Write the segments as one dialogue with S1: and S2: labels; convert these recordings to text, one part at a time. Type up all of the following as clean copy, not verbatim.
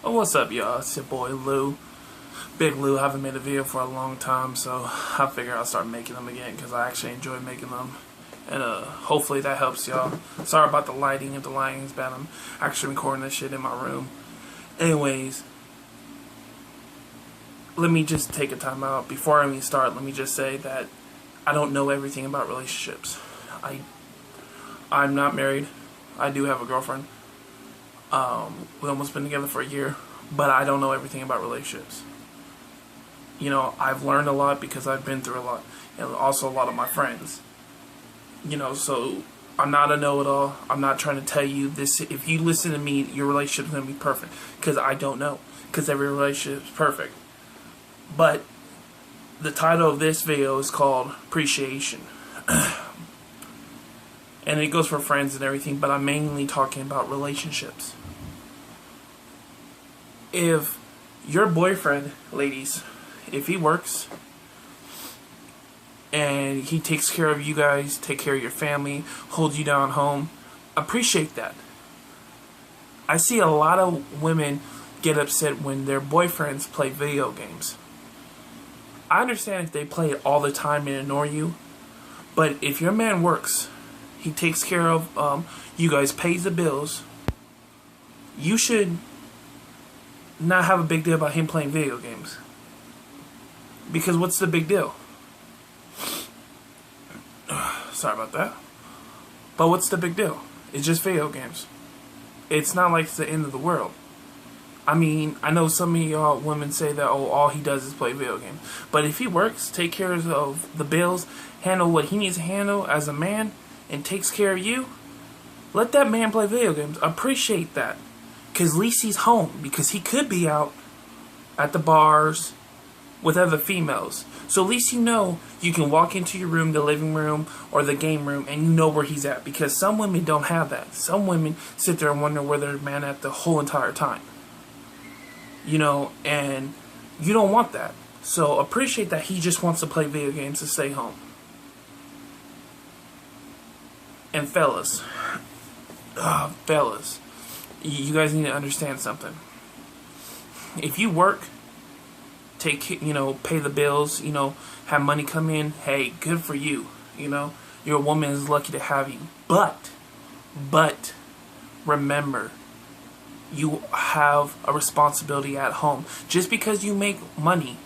S1: Oh, what's up, y'all? It's your boy Lou. Big Lou. I haven't made a video for a long time, so I figure I'll start making them again because I actually enjoy making them. And hopefully that helps y'all. Sorry about the lighting. If the lighting is bad, I'm actually recording this shit in my room. Anyways, let me just take a time out. Before I even start, let me just say that I don't know everything about relationships. I'm not married. I do have a girlfriend. We've almost been together for a year, but I don't know everything about relationships. You know, I've learned a lot because I've been through a lot, and also a lot of my friends. You know, so I'm not a know-it-all. I'm not trying to tell you this. If you listen to me, your relationship is going to be perfect, because I don't know, because every relationship is perfect. But the title of this video is called Appreciation. And it goes for friends and everything, but I'm mainly talking about relationships. If your boyfriend, ladies, if he works and he takes care of you guys, take care of your family, holds you down home, appreciate that. I see a lot of women get upset when their boyfriends play video games. I understand if they play it all the time and ignore you, but if your man works, he takes care of you guys, pays the bills, you should not have a big deal about him playing video games. Because what's the big deal? Sorry about that. But what's the big deal? It's just video games. It's not like it's the end of the world. I mean, I know some of y'all women say that, oh, all he does is play video games. But if he works, take care of the bills, handle what he needs to handle as a man, and takes care of you, let that man play video games. Appreciate that. Because at least he's home. Because he could be out at the bars with other females. So at least you know you can walk into your room, the living room, or the game room, and you know where he's at. Because some women don't have that. Some women sit there and wonder where their man at the whole entire time. You know, and you don't want that. So appreciate that he just wants to play video games to stay home. And fellas, you guys need to understand something. If you work, pay the bills, have money come in, hey, good for you. Your woman is lucky to have you. But, remember, you have a responsibility at home. Just because you make money,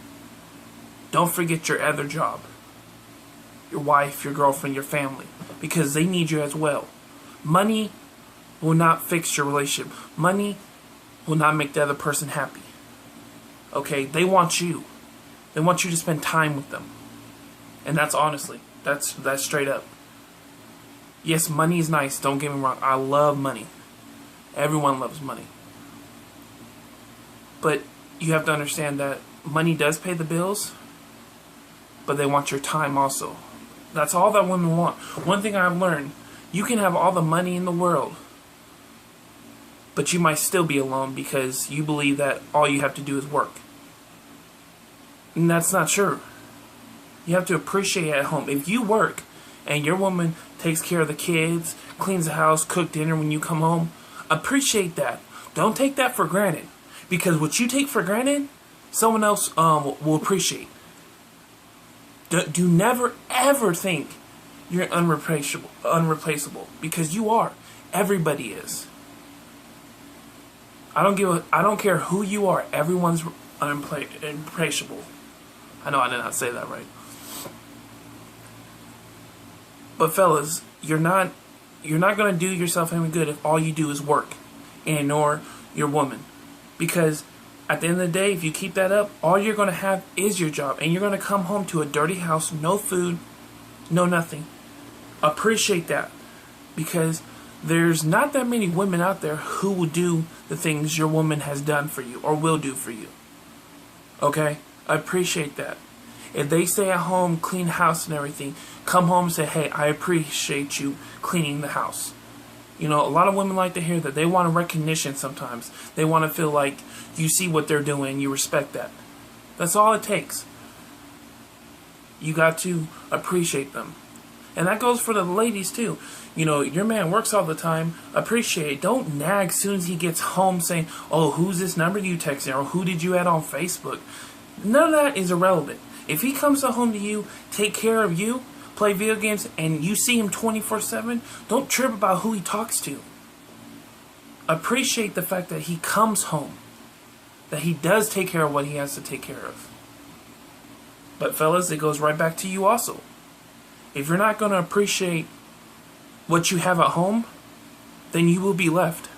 S1: don't forget your other job. Your wife, your girlfriend, your family. Because they need you as well. Money will not fix your relationship. Money will not make the other person happy. Okay? They want you. They want you to spend time with them. And that's honestly. That's straight up. Yes, money is nice. Don't get me wrong. I love money. Everyone loves money. But you have to understand that money does pay the bills. But they want your time also. That's all that women want. One thing I've learned, you can have all the money in the world, but you might still be alone because you believe that all you have to do is work. And that's not true. You have to appreciate it at home. If you work and your woman takes care of the kids, cleans the house, cooks dinner when you come home, appreciate that. Don't take that for granted. Because what you take for granted, someone else will appreciate. Do never ever think you're unreplaceable, because you are. Everybody is. I don't care who you are. Everyone's irreplaceable. I know I did not say that right. But fellas, you're not gonna do yourself any good if all you do is work and ignore your woman, because at the end of the day, if you keep that up, all you're going to have is your job. And you're going to come home to a dirty house, no food, no nothing. Appreciate that. Because there's not that many women out there who will do the things your woman has done for you or will do for you. Okay? Appreciate that. If they stay at home, clean the house and everything, come home and say, hey, I appreciate you cleaning the house. A lot of women like to hear that. They want a recognition sometimes. They want to feel like you see what they're doing, you respect that. That's all it takes. You got to appreciate them. And that goes for the ladies too. You know, your man works all the time. Appreciate it. Don't nag as soon as he gets home saying, oh, who's this number you texting? Or who did you add on Facebook? None of that is irrelevant. If he comes home to you, take care of you, play video games, and you see him 24/7, don't trip about who he talks to. Appreciate the fact that he comes home. That he does take care of what he has to take care of. But fellas, it goes right back to you also. If you're not going to appreciate what you have at home, then you will be left.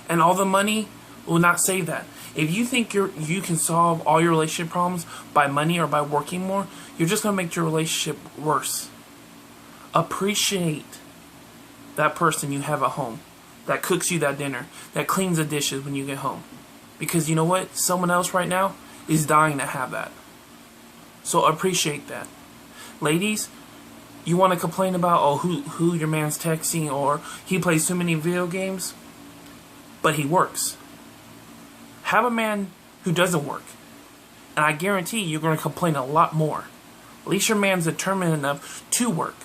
S1: And all the money will not save that. If you think you can solve all your relationship problems by money or by working more, you're just going to make your relationship worse. Appreciate that person you have at home, that cooks you that dinner, that cleans the dishes when you get home. Because you know what? Someone else right now is dying to have that. So appreciate that. Ladies, you want to complain about who your man's texting or he plays too many video games, but he works. Have a man who doesn't work, and I guarantee you're going to complain a lot more. At least your man's determined enough to work.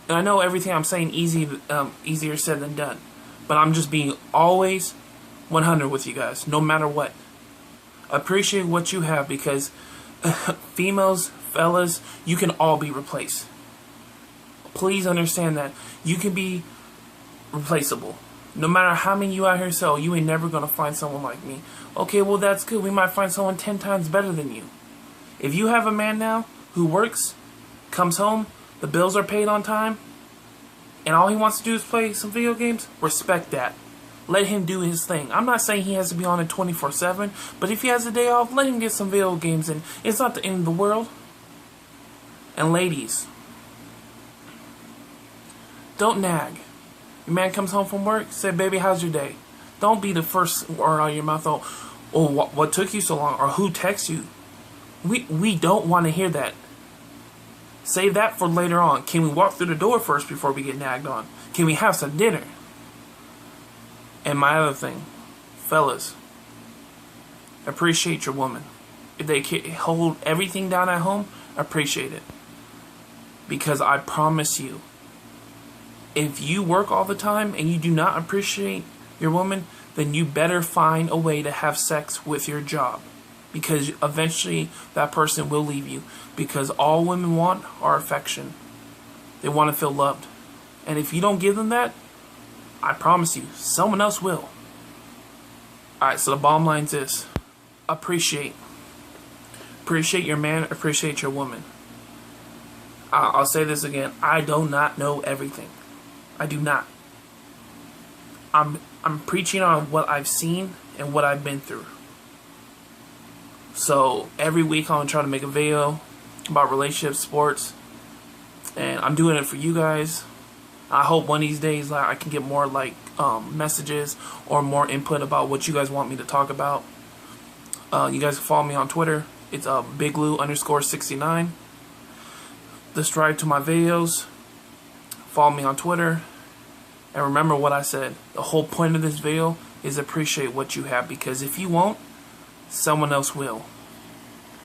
S1: And I know everything I'm saying easier said than done, but I'm just being always 100 with you guys, no matter what. Appreciate what you have, because females, fellas, you can all be replaced. Please understand that you can be replaceable. No matter how many you out here sell, you ain't never gonna find someone like me. Okay, well that's good. We might find someone 10 times better than you. If you have a man now who works, comes home, the bills are paid on time, and all he wants to do is play some video games, respect that. Let him do his thing. I'm not saying he has to be on it 24/7, but if he has a day off, let him get some video games in. It's not the end of the world. And ladies, don't nag. Your man comes home from work, say, baby, how's your day? Don't be the first word out of your mouth, what took you so long, or who texts you. We don't want to hear that. Save that for later on. Can we walk through the door first before we get nagged on? Can we have some dinner? And my other thing, fellas, appreciate your woman. If they hold everything down at home, appreciate it. Because I promise you, if you work all the time and you do not appreciate your woman, then you better find a way to have sex with your job. Because eventually that person will leave you. Because all women want are affection. They want to feel loved. And if you don't give them that, I promise you, someone else will. Alright, so the bottom line is this. Appreciate your man, appreciate your woman. I'll say this again. I do not know everything. I do not. I'm preaching on what I've seen and what I've been through. So every week I'm going to try to make a video about relationships, sports, and I'm doing it for you guys. I hope one of these days I can get more messages or more input about what you guys want me to talk about. You guys can follow me on Twitter. It's BigLou_69. Subscribe to my videos. Follow me on Twitter. And remember what I said. The whole point of this video is appreciate what you have, because if you won't, someone else will.